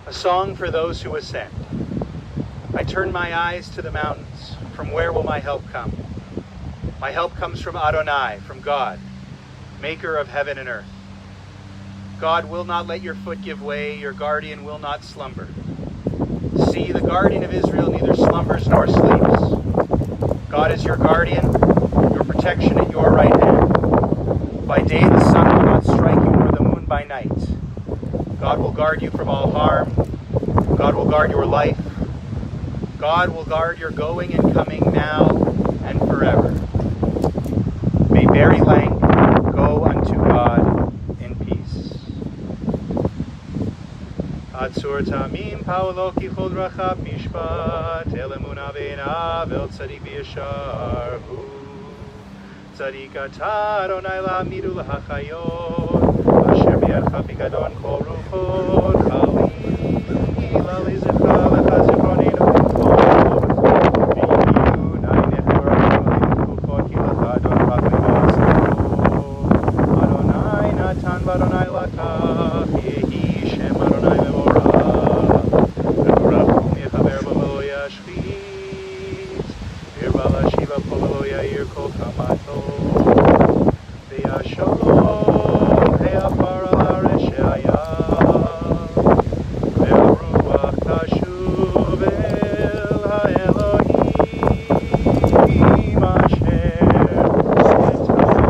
A song for those who ascend. I turn my eyes to the mountains. From where will my help come? My help comes from Adonai, from God, maker of heaven and earth. God will not let your foot give way, your guardian will not slumber. See, the guardian of Israel neither slumbers nor sleeps. God is your guardian, your protection at your right hand. By day the sun will not strike you, nor the moon by night. God will guard you from all harm. God will guard your life. God will guard your going and coming now and forever. May Barry Lank go unto God in peace. Atzur tamim paolo kichol rachab mishpat el emunah ve'enav el tzadik v'yashar hu tzadik atah Adonai la'amidu l'hachayot asher b'yadcha pikadon kol ruchot chalila lizecha lecha zichronenu v'chot v'yunai nechorah v'chot ki lecha adon v'chot Adonai natan v'Adonai lakach yehi shem Adonai Polo Yair Kol Kamato Veya Shalom Hea Para Reshaya Veya Ruach Tashuv El HaElohim Asher Setan.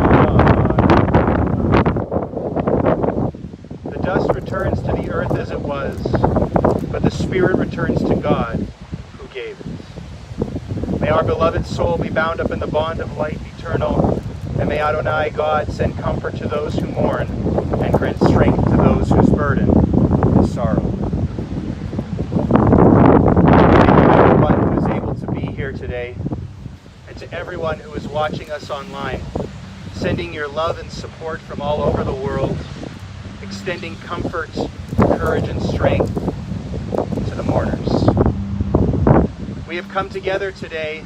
The dust returns to the earth as it was, but the spirit returns to God who gave it. May our beloved soul be bound up in the bond of light eternal, and may Adonai God send comfort to those who mourn and grant strength to those whose burden is sorrow. Thank you to everyone who is able to be here today, and to everyone who is watching us online, sending your love and support from all over the world, extending comfort, courage, and strength to the mourners. We have come together today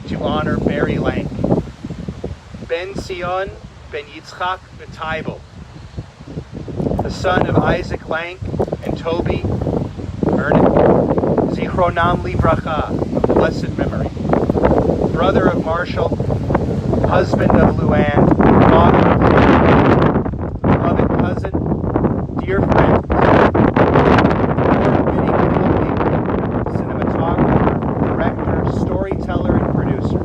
to honor Barry Lank, Ben Sion Ben Yitzchak B'Taibo, the son of Isaac Lank and Toby Ernick, Zichronam Livracha, of blessed memory, brother of Marshall, husband of Luann, father of Luann, beloved cousin, dear friend, storyteller and producer,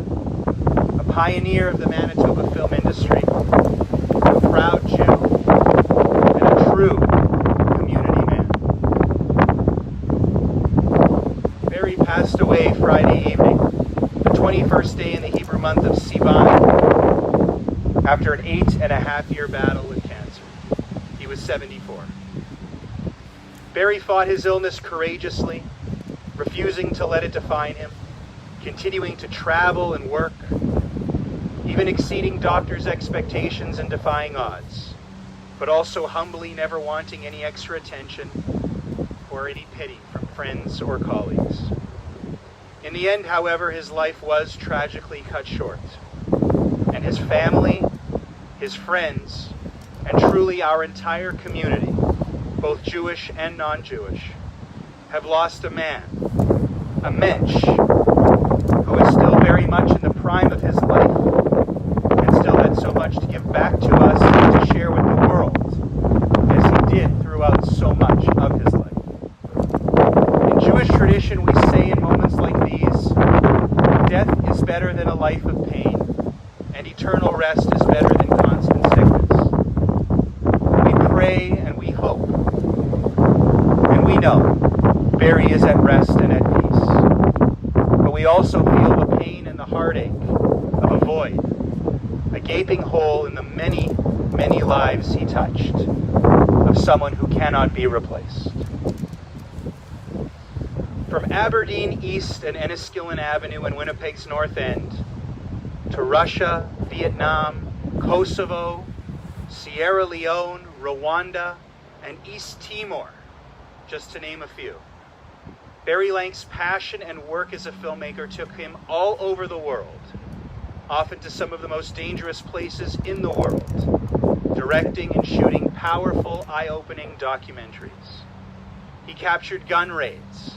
a pioneer of the Manitoba film industry, a proud Jew, and a true community man. Barry passed away Friday evening, the 21st day in the Hebrew month of Sivan, after an 8.5-year battle with cancer. He was 74. Barry fought his illness courageously, refusing to let it define him, continuing to travel and work, even exceeding doctors' expectations and defying odds, but also humbly never wanting any extra attention or any pity from friends or colleagues. In the end, however, his life was tragically cut short, and his family, his friends, and truly our entire community, both Jewish and non-Jewish, have lost a man, a mensch, who is still very much in the prime of his life and still had so much to give back to us and to share with the world, as he did throughout so much of his life. In Jewish tradition, we say in moments like these, death is better than a life of pain, and eternal rest is better than constant sickness. We pray and we hope, and we know Barry is at rest and at peace. But we also feel the pain and the heartache of a void, a gaping hole in the many, many lives he touched, of someone who cannot be replaced. From Aberdeen East and Enniskillen Avenue in Winnipeg's North End, to Russia, Vietnam, Kosovo, Sierra Leone, Rwanda, and East Timor, just to name a few. Barry Lank's passion and work as a filmmaker took him all over the world, often to some of the most dangerous places in the world, directing and shooting powerful, eye-opening documentaries. He captured gun raids,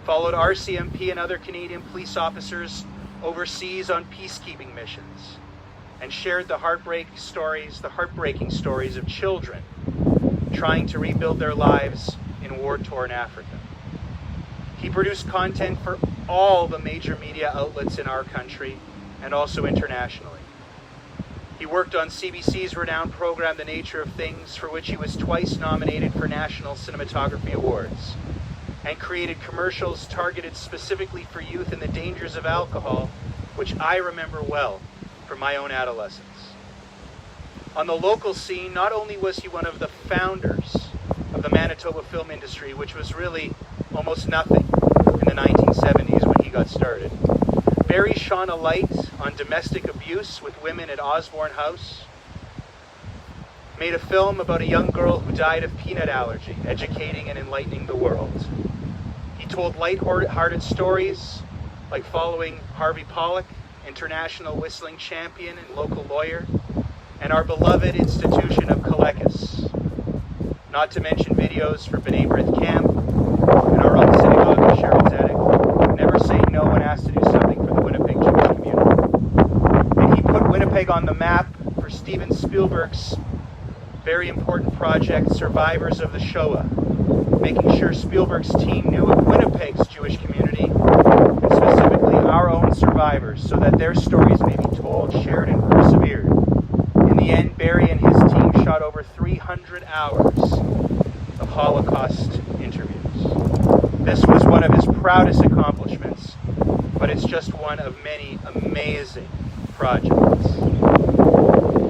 followed RCMP and other Canadian police officers overseas on peacekeeping missions, and shared the heartbreaking stories of children trying to rebuild their lives in war-torn Africa. He produced content for all the major media outlets in our country and also internationally. He worked on CBC's renowned program, The Nature of Things, for which he was twice nominated for National Cinematography Awards, and created commercials targeted specifically for youth and the dangers of alcohol, which I remember well from my own adolescence. On the local scene, not only was he one of the founders of the Manitoba film industry, which was really almost nothing in the 1970s when he got started, Barry shone a light on domestic abuse with women at Osborne House, made a film about a young girl who died of peanut allergy, educating and enlightening the world. He told light-hearted stories like following Harvey Pollack, international whistling champion and local lawyer, and our beloved institution of Kalekis, not to mention videos for B'nai B'rith Camp and our own synagogue of Sharon Zedek, Never Say No when asked to do something for the Winnipeg Jewish community. Winnipeg on the map for Steven Spielberg's very important project, Survivors of the Shoah, making sure Spielberg's team knew of Winnipeg's Jewish community, and specifically our own survivors, so that their stories may be told, shared, and persevered. In the end, Barry and his team shot over 300 hours of Holocaust interviews. This was one of his proudest accomplishments, but it's just one of many amazing projects.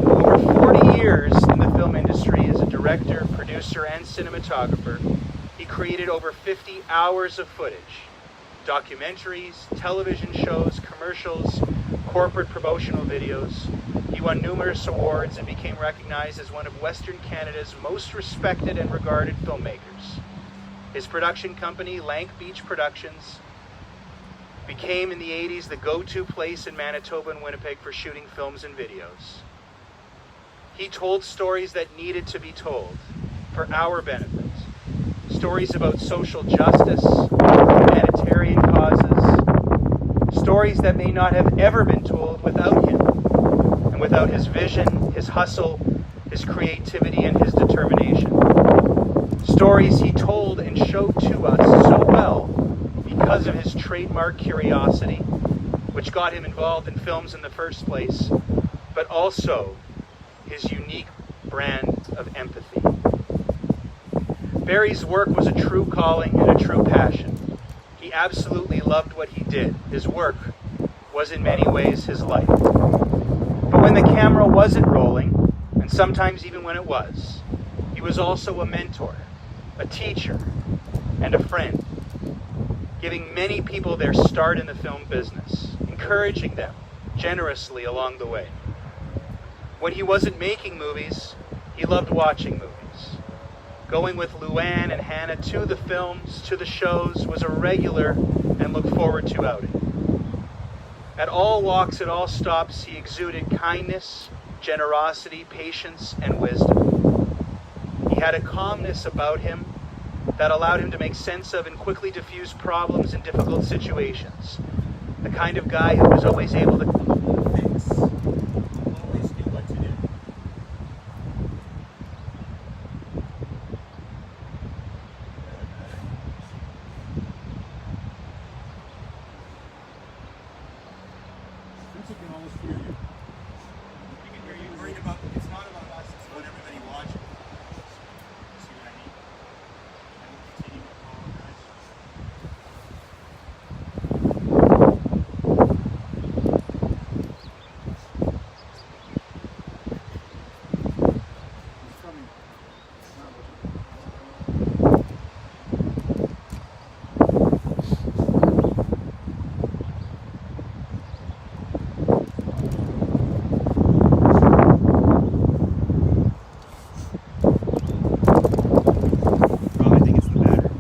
Over 40 years in the film industry as a director, producer, and cinematographer, he created over 50 hours of footage, documentaries, television shows, commercials, corporate promotional videos. He won numerous awards and became recognized as one of Western Canada's most respected and regarded filmmakers. His production company, Lank Productions, became in the 80s the go-to place in Manitoba and Winnipeg for shooting films and videos. He told stories that needed to be told for our benefit. Stories about social justice, humanitarian causes, stories that may not have ever been told without him, and without his vision, his hustle, his creativity, and his determination. Stories he told and showed to us so well because of his trademark curiosity, which got him involved in films in the first place, but also his unique brand of empathy. Barry's work was a true calling and a true passion. He absolutely loved what he did. His work was in many ways his life. But when the camera wasn't rolling, and sometimes even when it was, he was also a mentor, a teacher, and a friend, giving many people their start in the film business, encouraging them generously along the way. When he wasn't making movies, he loved watching movies. Going with Luann and Hannah to the films, to the shows, was a regular and look forward to outing. At all walks, at all stops, he exuded kindness, generosity, patience, and wisdom. He had a calmness about him that allowed him to make sense of and quickly diffuse problems in difficult situations. The kind of guy who was always able to fix, always knew what to do. Since you can almost hear you. We can hear you. Worried about, it's not about us, it's about everybody watching. See what I mean? I will continue to apologize. It's coming. Rob, I think it's the batter.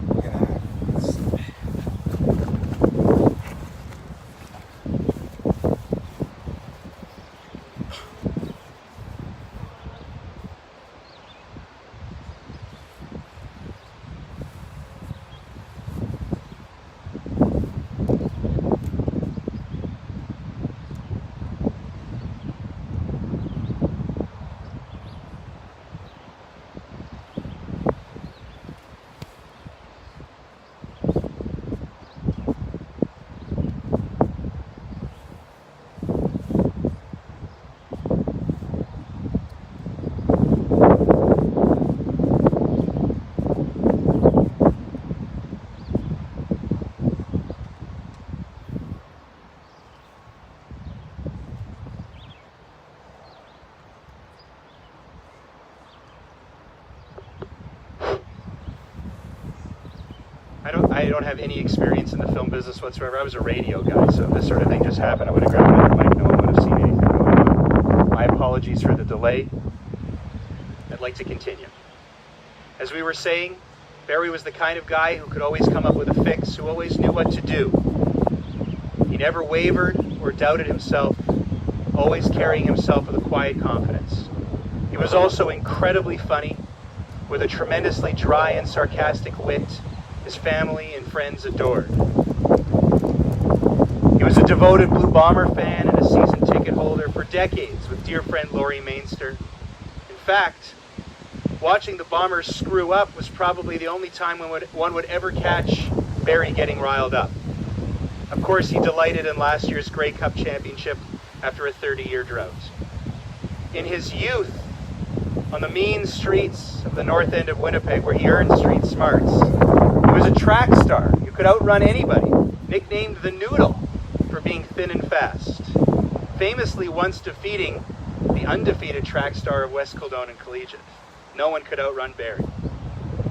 I don't have any experience in the film business whatsoever. I was a radio guy, so if this sort of thing just happened, I would have grabbed it. Like, no one would have seen anything going on. My apologies for the delay. I'd like to continue. As we were saying, Barry was the kind of guy who could always come up with a fix, who always knew what to do. He never wavered or doubted himself, always carrying himself with a quiet confidence. He was also incredibly funny, with a tremendously dry and sarcastic wit his family and friends adored. He was a devoted Blue Bomber fan and a season ticket holder for decades with dear friend Laurie Mainster. In fact, watching the Bombers screw up was probably the only time one would ever catch Barry getting riled up. Of course, he delighted in last year's Grey Cup championship after a 30-year drought. In his youth, on the mean streets of the north end of Winnipeg, where he earned street smarts, he was a track star who could outrun anybody, nicknamed the Noodle for being thin and fast, famously once defeating the undefeated track star of West Kildonan Collegiate. No one could outrun Barry.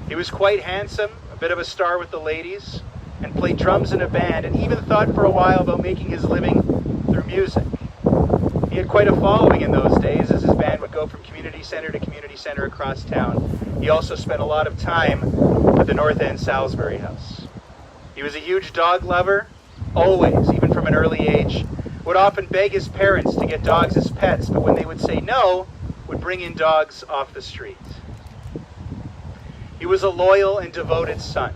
He was quite handsome, a bit of a star with the ladies, and played drums in a band, and even thought for a while about making his living through music. He had quite a following in those days, as his band would go from community center to community center across town. He also spent a lot of time at the North End Salisbury House. He was a huge dog lover, always, even from an early age, would often beg his parents to get dogs as pets, but when they would say no, would bring in dogs off the street. He was a loyal and devoted son.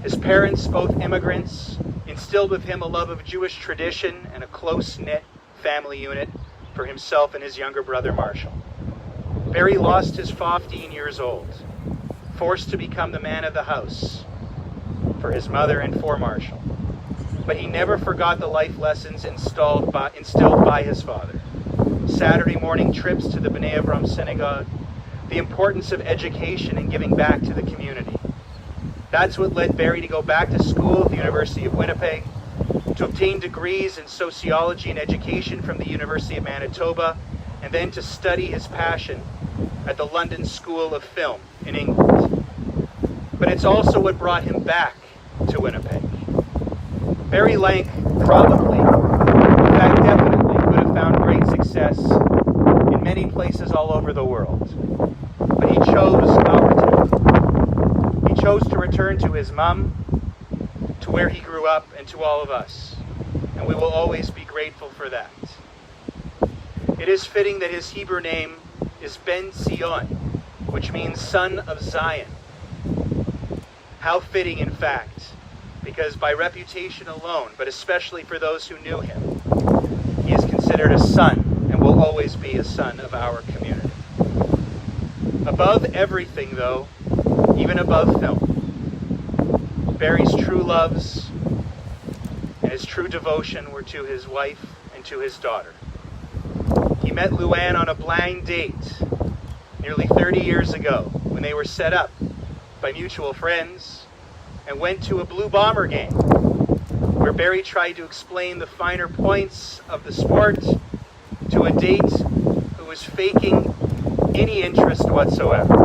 His parents, both immigrants, instilled with him a love of Jewish tradition and a close-knit family unit for himself and his younger brother Marshall. Barry lost his 15 years old, forced to become the man of the house for his mother and for Marshall. But he never forgot the life lessons instilled by his father. Saturday morning trips to the B'nai Avraham synagogue, the importance of education and giving back to the community. That's what led Barry to go back to school at the University of Winnipeg, to obtain degrees in sociology and education from the University of Manitoba, and then to study his passion at the London School of Film in England. But it's also what brought him back to Winnipeg. Barry Lank probably, in fact definitely, could have found great success in many places all over the world. But he chose our town. He chose to return to his mum, to where he grew up, and to all of us. And we will always be grateful for that. It is fitting that his Hebrew name is Ben Zion, which means son of Zion. How fitting, in fact, because by reputation alone, but especially for those who knew him, he is considered a son and will always be a son of our community. Above everything, though, even above film, Barry's true loves and his true devotion were to his wife and to his daughter. He met Luann on a blind date nearly 30 years ago when they were set up by mutual friends and went to a Blue Bomber game where Barry tried to explain the finer points of the sport to a date who was faking any interest whatsoever.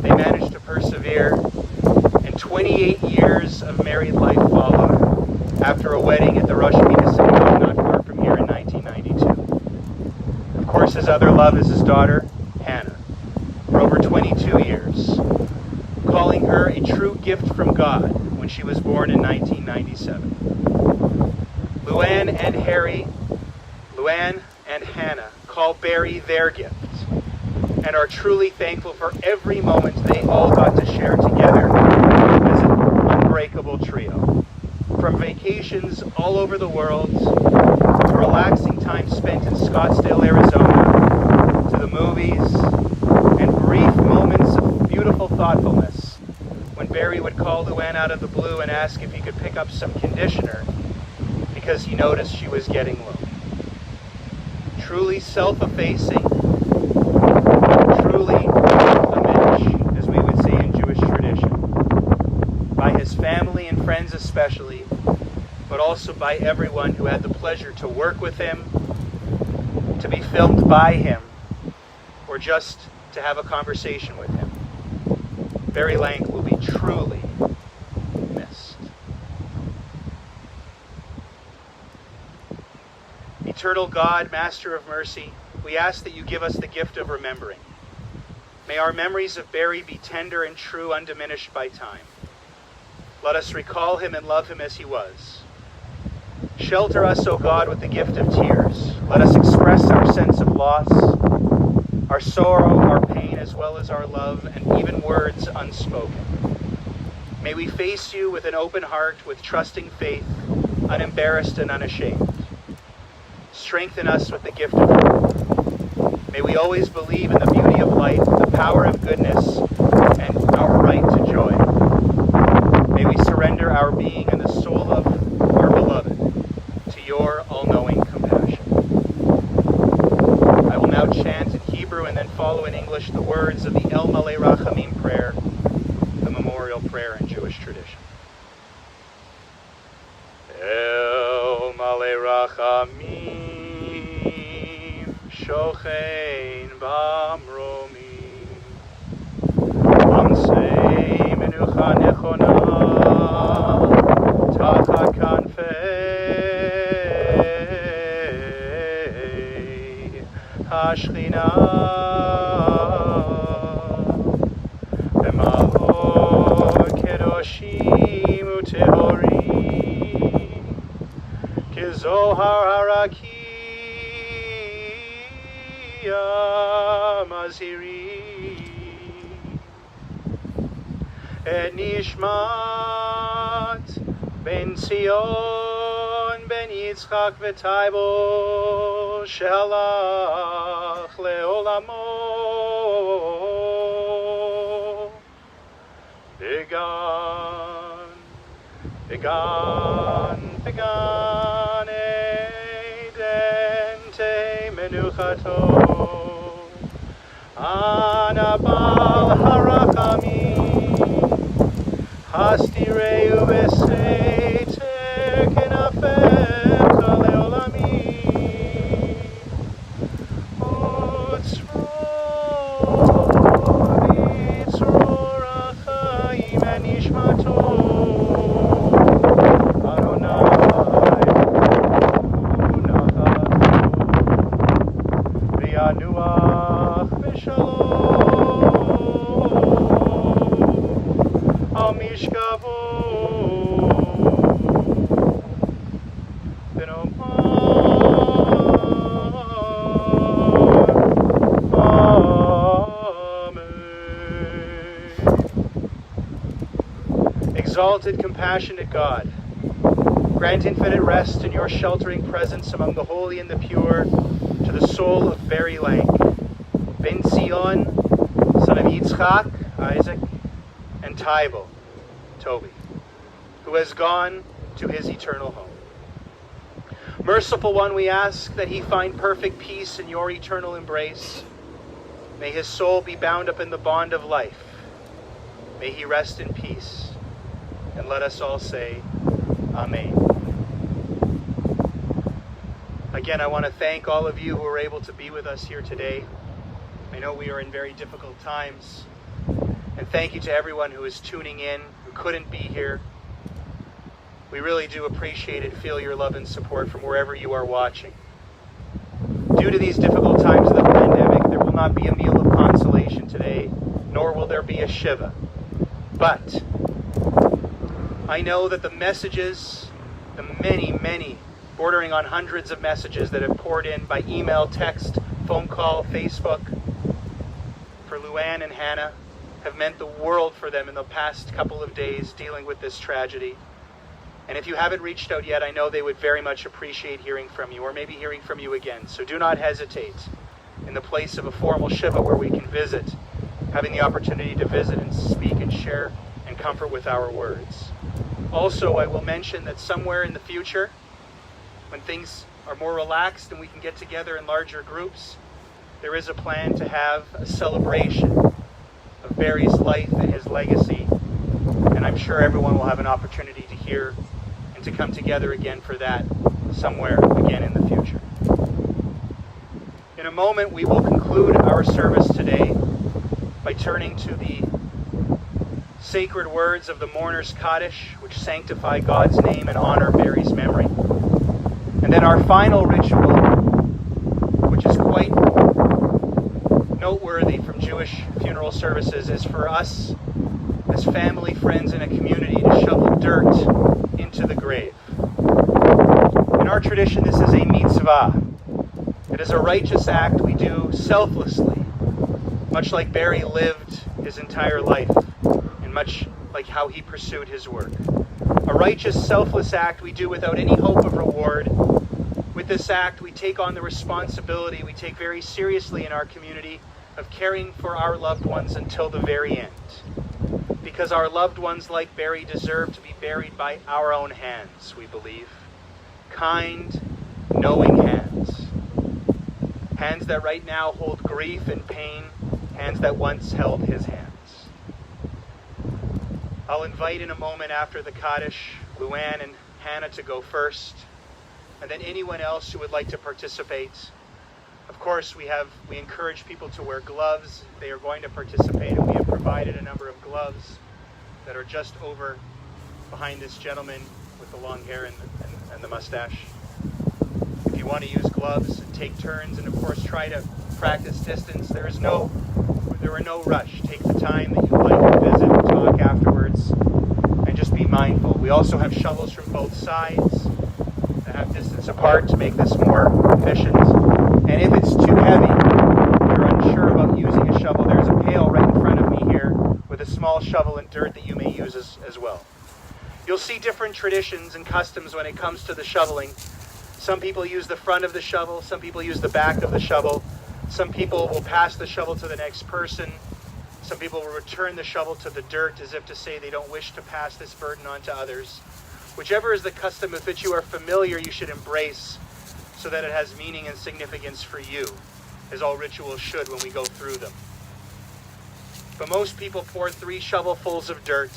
They managed to persevere, and 28 years of married life followed after a wedding at the Rosh Hashanah synagogue not far from here in 1992. Of course, his other love is his daughter, Hannah, for over 22 years, calling her a true gift from God when she was born in 1997. Luann and Hannah call Barry their gift and are truly thankful for every moment they all got to share together as an unbreakable trio. From vacations all over the world, to relaxing time spent in Scottsdale, Arizona, to the movies, and brief moments of beautiful thoughtfulness when Barry would call Luann out of the blue and ask if he could pick up some conditioner because he noticed she was getting low. Truly self-effacing, truly a mensch, as we would say in Jewish tradition, by his family and friends especially, but also by everyone who had the pleasure to work with him, to be filmed by him, or just to have a conversation with him. Barry Lank will be truly missed. Eternal God, Master of Mercy, we ask that you give us the gift of remembering. May our memories of Barry be tender and true, undiminished by time. Let us recall him and love him as he was. Shelter us, O God, with the gift of tears. Let us express our sense of loss, our sorrow, our pain, as well as our love, and even words unspoken. May we face you with an open heart, with trusting faith, unembarrassed and unashamed. strengthen us with the gift of hope. May we always believe in the beauty of life, the power of goodness, and our right to joy. May we surrender our being and the soul of our beloved to your all-knowing compassion. I will now chant in Hebrew and then follow in English the words of the El Malei Rachamim prayer, the memorial prayer in Jewish tradition. El Malei Rachamim, Shochein Bamromim, Amsei Menucha Nechona, Tachat Kanfei Hashchina, B'malot Kedoshim Utehorim, Kizohar Harakia Mazhirim, Et Nishmat Ben Zion Ben Yitzchak V'Taibo Shehalach Leolamo Began Eden Te Menuchato Anabal Harachamim Hastireu Beseiter Kenafecha Leolamim Utzror Achaim Anishmato Exalted, compassionate God, grant infinite rest in your sheltering presence among the holy and the pure to the soul of Barry Lank, Ben Zion, son of Yitzchak, Isaac, and Taibo, Toby, who has gone to his eternal home. Merciful One, we ask that he find perfect peace in your eternal embrace. May his soul be bound up in the bond of life. May he rest in peace. And let us all say, Amen. Again, I want to thank all of you who were able to be with us here today. I know we are in very difficult times. And thank you to everyone who is tuning in, who couldn't be here. We really do appreciate it, feel your love and support from wherever you are watching. Due to these difficult times of the pandemic, there will not be a meal of consolation today, nor will there be a Shiva. But I know that the messages, the many, bordering on hundreds of messages that have poured in by email, text, phone call, Facebook, for Luann and Hannah, have meant the world for them in the past couple of days dealing with this tragedy. And if you haven't reached out yet, I know they would very much appreciate hearing from you, or maybe hearing from you again. So do not hesitate in the place of a formal Shiva where we can visit, having the opportunity to visit and speak and share and comfort with our words. Also, I will mention that somewhere in the future, when things are more relaxed and we can get together in larger groups, there is a plan to have a celebration of Barry's life and his legacy. And I'm sure everyone will have an opportunity to hear and to come together again for that somewhere again in the future. In a moment, we will conclude our service today by turning to the sacred words of the mourner's Kaddish, which sanctify God's name and honor Barry's memory. And then our final ritual, which is quite noteworthy from Jewish funeral services, is for us as family, friends, and a community to shovel dirt into the grave. In our tradition, this is a mitzvah. It is a righteous act we do selflessly, much like Barry lived his entire life, and much like how he pursued his work. A righteous, selfless act we do without any hope of reward, With this act, we take on the responsibility we take very seriously in our community of caring for our loved ones until the very end. Because our loved ones, like Barry, deserve to be buried by our own hands, we believe. Kind, knowing hands. Hands that right now hold grief and pain, hands that once held his hands. I'll invite in a moment after the Kaddish, Luann and Hannah to go first, and then anyone else who would like to participate. Of course, we encourage people to wear gloves. They are going to participate, and we have provided a number of gloves that are just over behind this gentleman with the long hair and the mustache. If you want to use gloves and take turns, and of course try to practice distance, there are no rush. Take the time that you'd like to visit and talk afterwards, and just be mindful. We also have shovels from both sides that have distance apart to make this more efficient. And if it's too heavy, you're unsure about using a shovel, there's a pail right in front of me here with a small shovel and dirt that you may use as well. You'll see different traditions and customs when it comes to the shoveling. Some people use the front of the shovel, some people use the back of the shovel, some people will pass the shovel to the next person, some people will return the shovel to the dirt as if to say they don't wish to pass this burden on to others. Whichever is the custom with which you are familiar, you should embrace, so that it has meaning and significance for you, as all rituals should when we go through them. But most people pour 3 shovelfuls of dirt.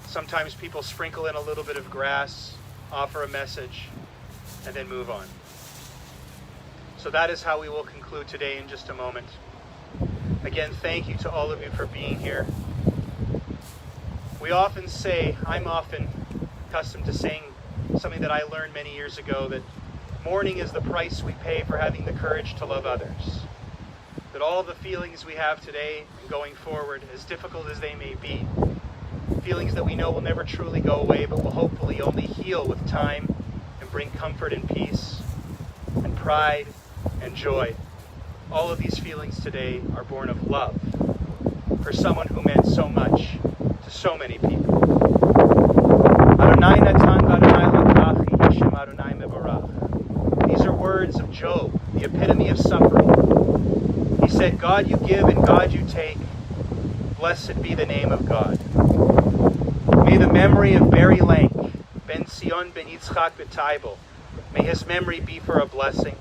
Sometimes people sprinkle in a little bit of grass, offer a message, and then move on. So that is how we will conclude today in just a moment. Again, thank you to all of you for being here. I'm often accustomed to saying something that I learned many years ago, that mourning is the price we pay for having the courage to love others. That all the feelings we have today and going forward, as difficult as they may be, feelings that we know will never truly go away, but will hopefully only heal with time and bring comfort and peace and pride and joy. All of these feelings today are born of love for someone who meant so much to so many people. Adonai natan v'Adonai lakachi, Hashem Adonai mevarach. These are words of Job, the epitome of suffering. He said, God you give and God you take. Blessed be the name of God. May the memory of Barry Lank, Ben Sion Ben Yitzchak B'Taibel, may his memory be for a blessing,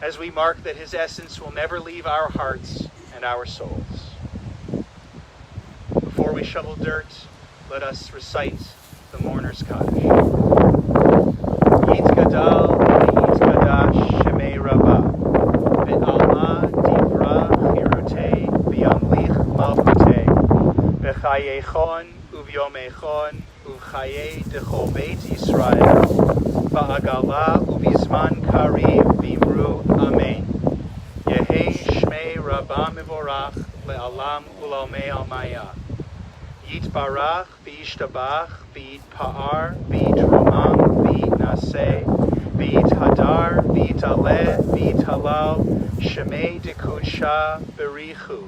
as we mark that his essence will never leave our hearts and our souls. Before we shovel dirt, let us recite the mourner's Kaddish. Yit gadal v'yit gadash shemei rabah, v'alma divra chirutei v'yamlich malchutei, v'chayechon uvyomechon uv'chayei dechol beit Yisrael, v'agala uv'izman kariv v'imru amen. Yehei shmei rabah mevorach le'alam u'lalmei almaya. Yitbarach v'yishtabach v'yitpa'ar v'yitrumam v'yitnaseh v'yithadar v'yitaleh v'yithalal shemei dekudsha berichu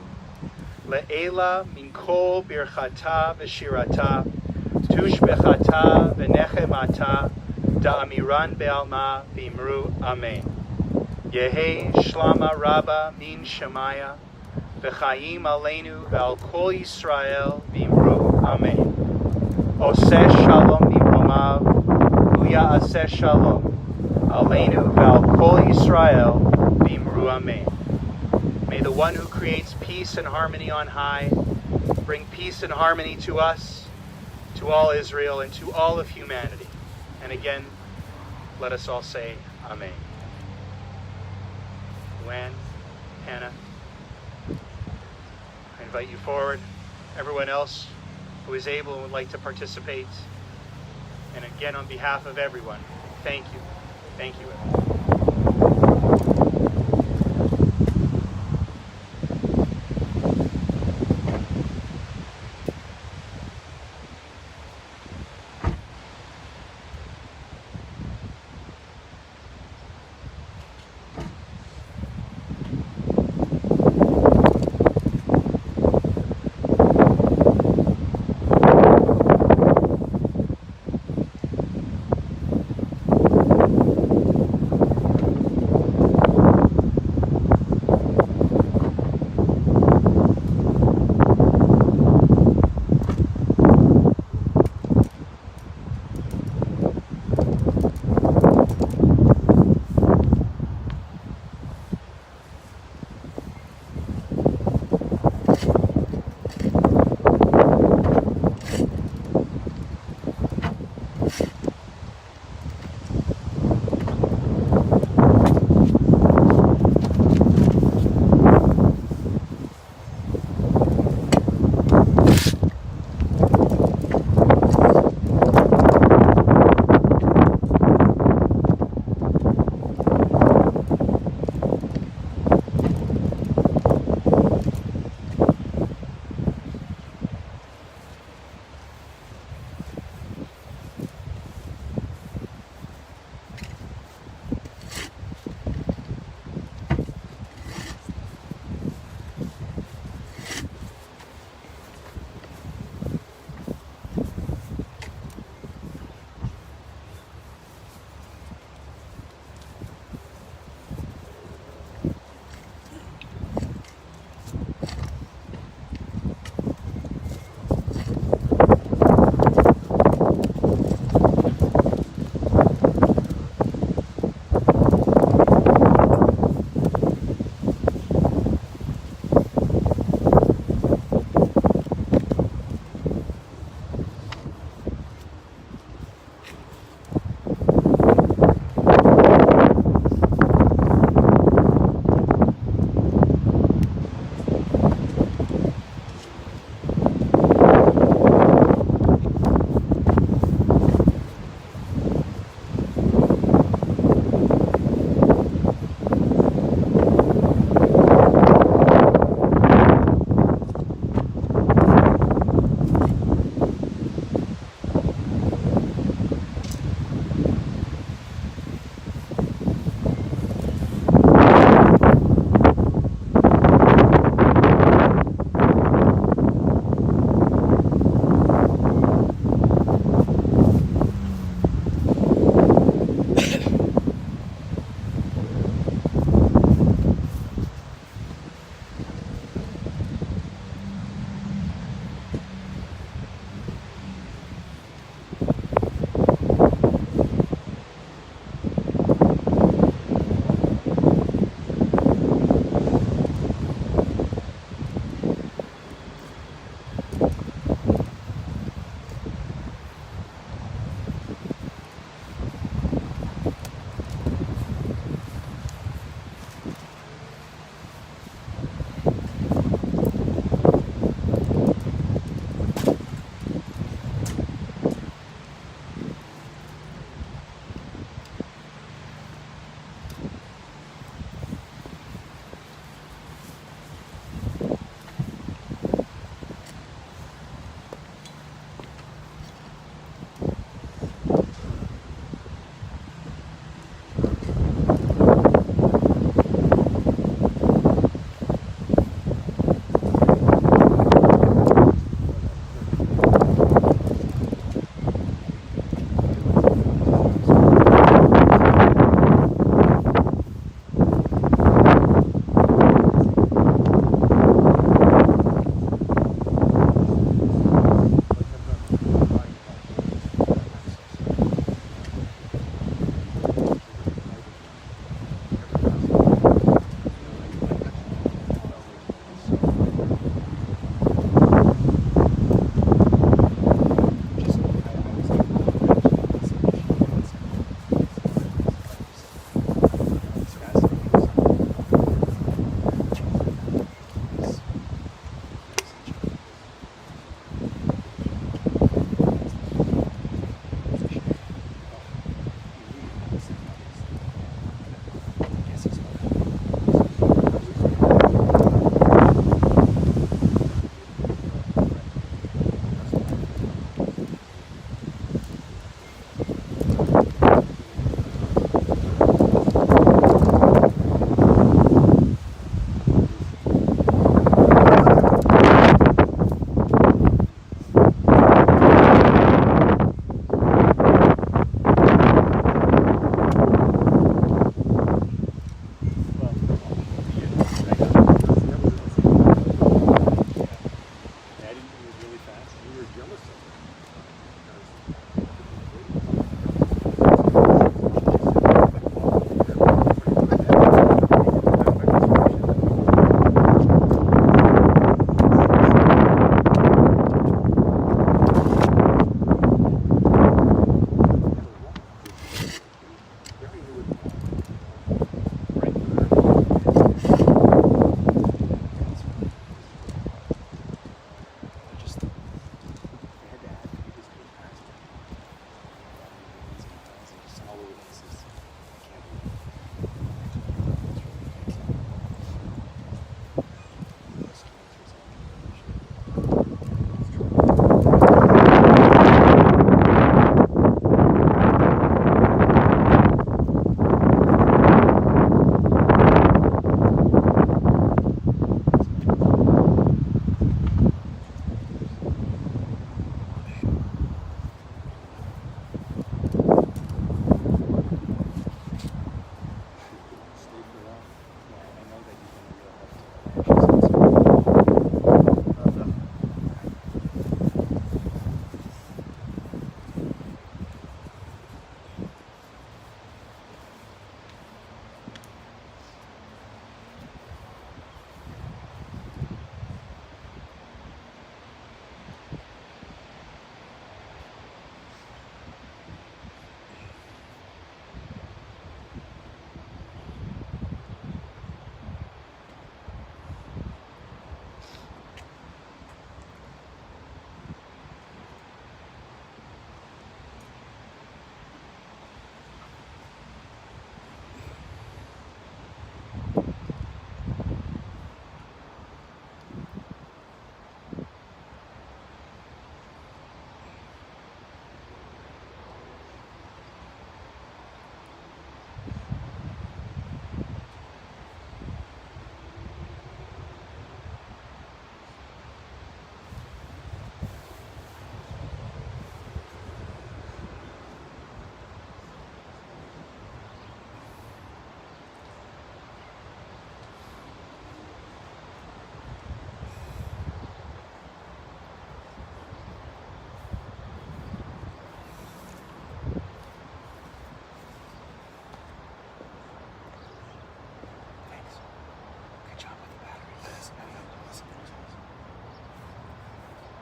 le'ela min kol birchata v'shirata tushbechata v'nechemata da'amiran be'alma v'imru amen. Yehei shlama rabba min shemaya v'chaim aleinu v'al kol Yisrael v'imru amen. Oseh shalom b'romav u'ya'aseh shalom aleinu v'al kol Yisrael v'imru amen. May the one who creates peace and harmony on high bring peace and harmony to us, to all Israel, and to all of humanity. And again, let us all say amen. Luann, Hannah, I invite you forward. Everyone else who is able and would like to participate. And again, on behalf of everyone, thank you. Thank you, everyone.